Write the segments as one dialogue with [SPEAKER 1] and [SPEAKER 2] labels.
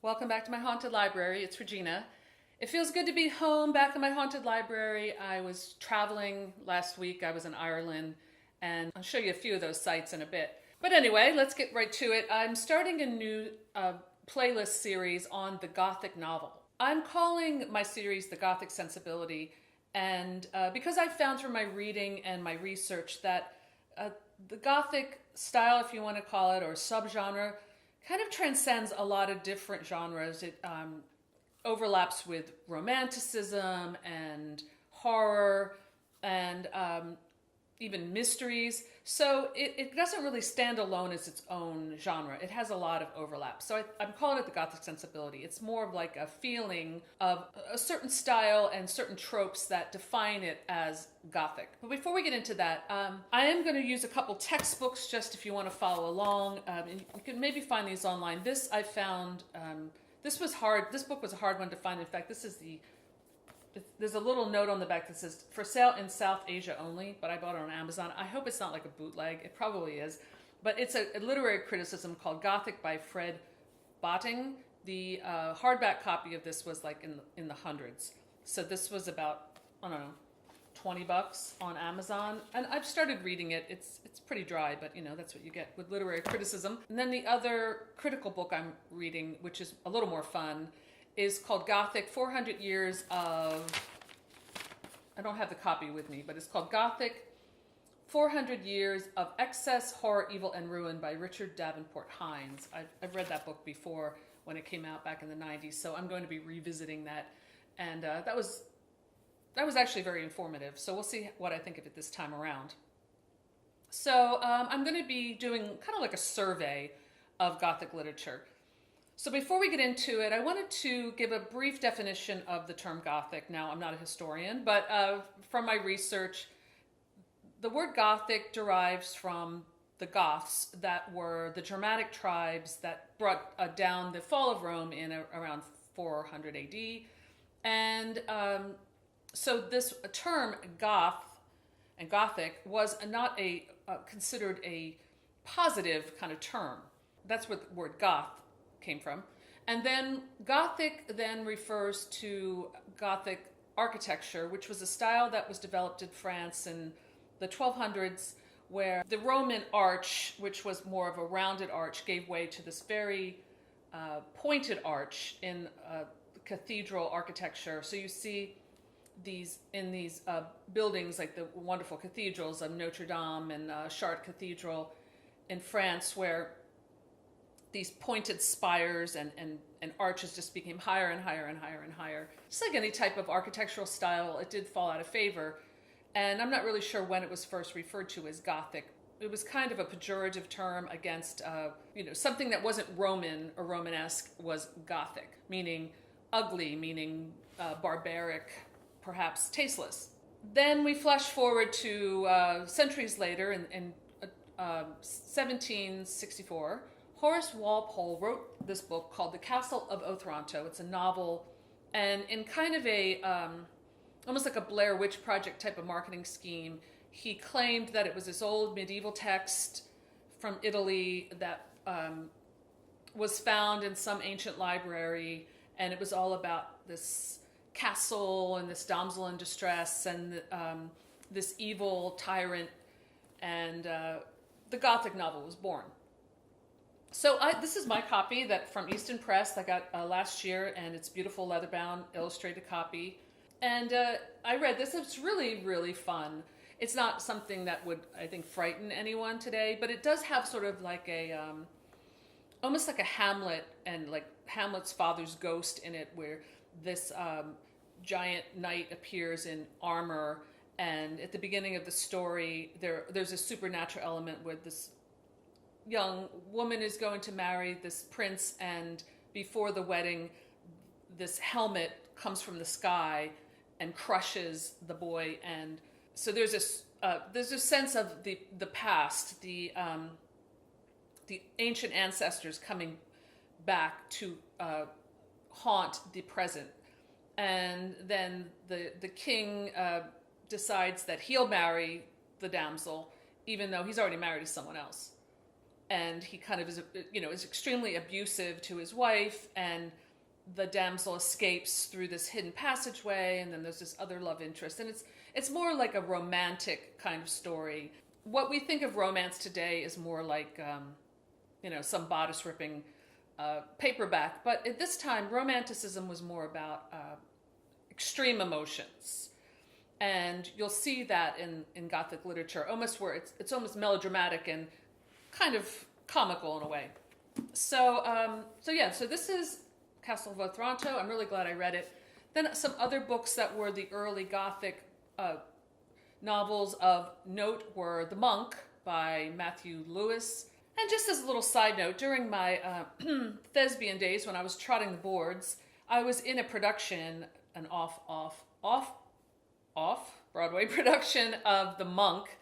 [SPEAKER 1] Welcome back to my haunted library. It's Regina. It feels good to be home back in my haunted library. I was traveling last week. I was in Ireland, and I'll show you a few of those sites in a bit. But anyway, let's get right to it. I'm starting a new playlist series on the Gothic novel. I'm calling my series the Gothic Sensibility, and because I've found through my reading and my research that the Gothic style, if you want to call it, or subgenre, kind of transcends a lot of different genres. It overlaps with romanticism and horror and even mysteries. So it doesn't really stand alone as its own genre. It has a lot of overlap. So I'm calling it the Gothic Sensibility. It's more of like a feeling of a certain style and certain tropes that define it as Gothic. But before we get into that, I am going to use a couple textbooks just if you want to follow along. And you can maybe find these online. This I found, this was hard. This book was a hard one to find. In fact, there's a little note on the back that says, for sale in South Asia only, but I bought it on Amazon. I hope it's not like a bootleg. It probably is. But it's a literary criticism called Gothic by Fred Botting. The hardback copy of this was like in the hundreds. So this was about, I don't know, $20 on Amazon. And I've started reading it. It's pretty dry, but you know, that's what you get with literary criticism. And then the other critical book I'm reading, which is a little more fun, is called Gothic 400 Years of, I don't have the copy with me, but it's called Gothic 400 Years of Excess, Horror, Evil, and Ruin by Richard Davenport Hines. I've read that book before when it came out back in the 90s, so I'm going to be revisiting that. And that was actually very informative, so we'll see what I think of it this time around. So I'm going to be doing kind of like a survey of Gothic literature. So before we get into it, I wanted to give a brief definition of the term Gothic. Now, I'm not a historian, but from my research, the word Gothic derives from the Goths, that were the Germanic tribes that brought down the fall of Rome in around 400 AD. And so this term Goth and Gothic was not considered a positive kind of term. That's where the word Goth came from. And then Gothic then refers to Gothic architecture, which was a style that was developed in France in the 1200s, where the Roman arch, which was more of a rounded arch, gave way to this very pointed arch in cathedral architecture. So you see these buildings like the wonderful cathedrals of Notre Dame and Chartres Cathedral in France, where these pointed spires and arches just became higher and higher and higher and higher. Just like any type of architectural style, it did fall out of favor. And I'm not really sure when it was first referred to as Gothic. It was kind of a pejorative term against, something that wasn't Roman or Romanesque was Gothic, meaning ugly, meaning barbaric, perhaps tasteless. Then we flash forward to centuries later in 1764. Horace Walpole wrote this book called The Castle of Otranto. It's a novel, and in kind of a, almost like a Blair Witch Project type of marketing scheme, he claimed that it was this old medieval text from Italy that was found in some ancient library, and it was all about this castle and this damsel in distress and this evil tyrant, and the Gothic novel was born. So this is my copy from Easton Press I got last year, and it's beautiful leather-bound illustrated copy. And I read this. It's really, really fun. It's not something that would, I think, frighten anyone today, but it does have sort of like almost like a Hamlet and like Hamlet's father's ghost in it, where this giant knight appears in armor, and at the beginning of the story, there's a supernatural element where this young woman is going to marry this prince, and before the wedding, this helmet comes from the sky and crushes the boy. And so there's a sense of the past, the ancient ancestors coming back to haunt the present. And then the king decides that he'll marry the damsel, even though he's already married to someone else. and he kind of is, is extremely abusive to his wife, and the damsel escapes through this hidden passageway, and then there's this other love interest, and it's more like a romantic kind of story. What we think of romance today is more like some bodice ripping paperback, but at this time romanticism was more about extreme emotions, and you'll see that in Gothic literature, almost where it's almost melodramatic and kind of comical in a way. So this is Castle of Otranto. I'm really glad I read it. Then some other books that were the early Gothic novels of note were The Monk by Matthew Lewis. And just as a little side note, during my thespian days when I was trotting the boards, I was in a production, an off Broadway production of The Monk,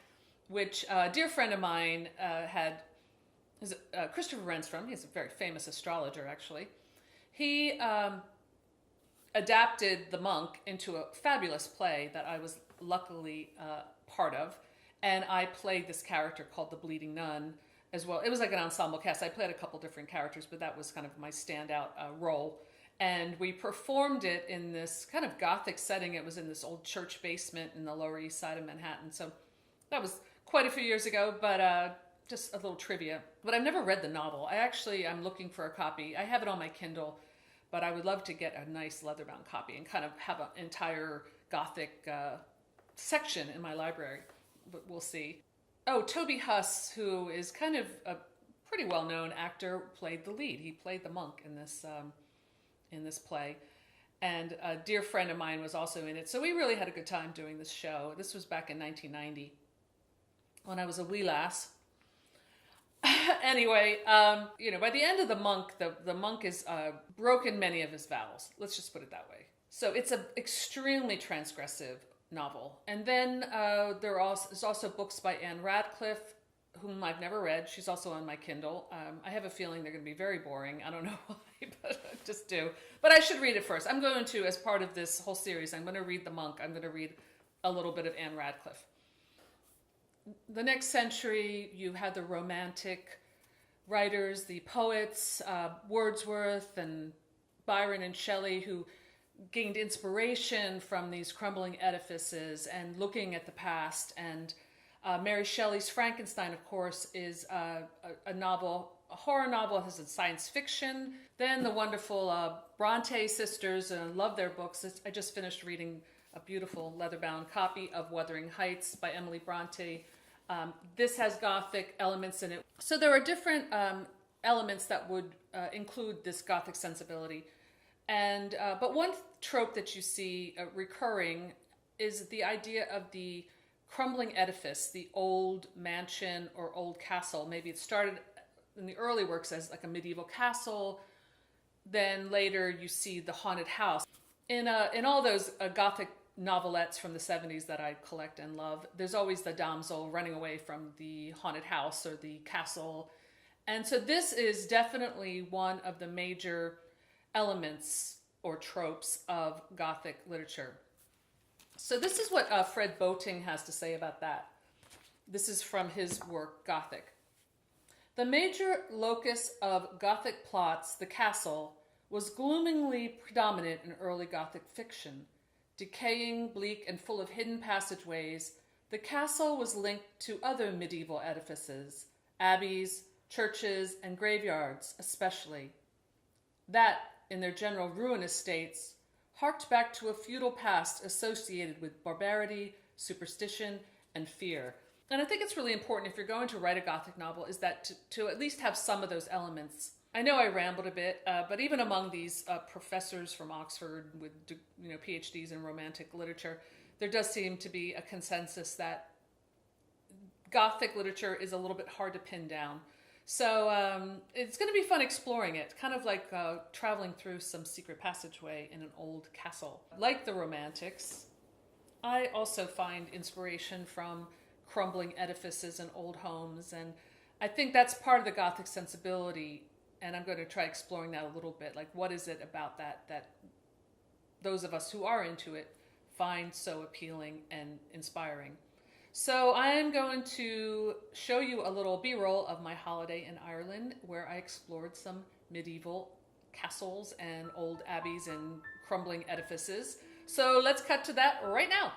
[SPEAKER 1] which a dear friend of mine had, Christopher Renstrom. He's a very famous astrologer, actually. He adapted The Monk into a fabulous play that I was luckily part of, and I played this character called the Bleeding Nun as well. It was like an ensemble cast. I played a couple different characters, but that was kind of my standout role. And we performed it in this kind of Gothic setting. It was in this old church basement in the Lower East Side of Manhattan. So that was quite a few years ago, but just a little trivia. But I've never read the novel. I'm looking for a copy. I have it on my Kindle, but I would love to get a nice leather-bound copy and kind of have an entire Gothic section in my library. But we'll see. Oh, Toby Huss, who is kind of a pretty well-known actor, played the lead. He played the monk in this play. And a dear friend of mine was also in it. So we really had a good time doing this show. This was back in 1990 when I was a wee lass. Anyway, by the end of The Monk, the monk is broken many of his vows. Let's just put it that way. So it's an extremely transgressive novel. And then there's also books by Anne Radcliffe, whom I've never read. She's also on my Kindle. I have a feeling they're going to be very boring. I don't know why, but I just do. But I should read it first. I'm going to, as part of this whole series, I'm going to read The Monk. I'm going to read a little bit of Anne Radcliffe. The next century, you had the Romantic writers, the poets, Wordsworth and Byron and Shelley, who gained inspiration from these crumbling edifices and looking at the past. And Mary Shelley's Frankenstein, of course, is a novel, a horror novel. It has a science fiction. Then the wonderful Bronte sisters, and I love their books. I just finished reading a beautiful leather-bound copy of Wuthering Heights by Emily Bronte. This has Gothic elements in it. So there are different elements that would include this Gothic sensibility. And but one trope that you see recurring is the idea of the crumbling edifice, the old mansion or old castle. Maybe it started in the early works as like a medieval castle. Then later you see the haunted house. In all those Gothic novelettes from the 70s that I collect and love, there's always the damsel running away from the haunted house or the castle. And so this is definitely one of the major elements or tropes of Gothic literature. So this is what Fred Boating has to say about that. This is from his work, Gothic. The major locus of Gothic plots, the castle, was gloomingly predominant in early Gothic fiction. Decaying, bleak, and full of hidden passageways, the castle was linked to other medieval edifices, abbeys, churches, and graveyards especially, that, in their general ruinous states, harked back to a feudal past associated with barbarity, superstition, and fear. And I think it's really important if you're going to write a Gothic novel is that to at least have some of those elements. I know I rambled a bit, but even among these professors from Oxford with PhDs in Romantic literature, there does seem to be a consensus that Gothic literature is a little bit hard to pin down. So it's going to be fun exploring it, kind of like traveling through some secret passageway in an old castle. Like the Romantics, I also find inspiration from crumbling edifices and old homes, and I think that's part of the Gothic sensibility, and I'm going to try exploring that a little bit. Like, what is it about that those of us who are into it find so appealing and inspiring? So I'm going to show you a little B-roll of my holiday in Ireland where I explored some medieval castles and old abbeys and crumbling edifices. So let's cut to that right now.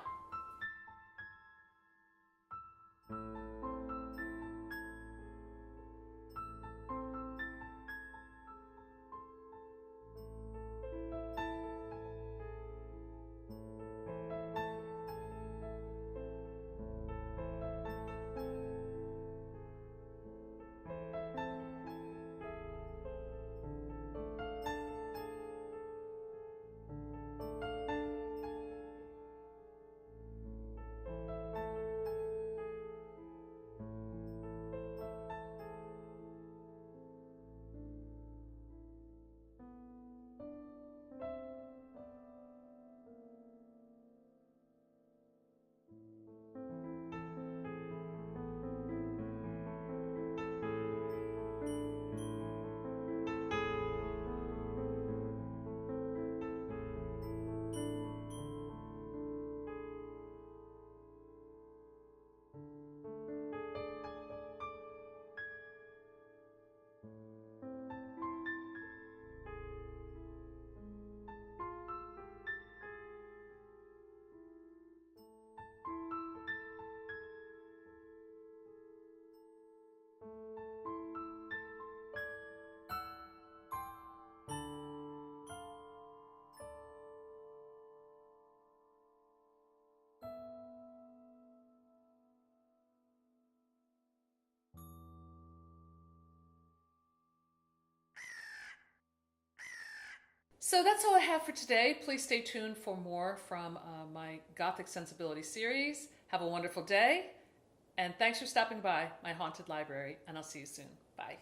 [SPEAKER 1] So that's all I have for today. Please stay tuned for more from my Gothic Sensibility series. Have a wonderful day, and thanks for stopping by my haunted library, and I'll see you soon. Bye.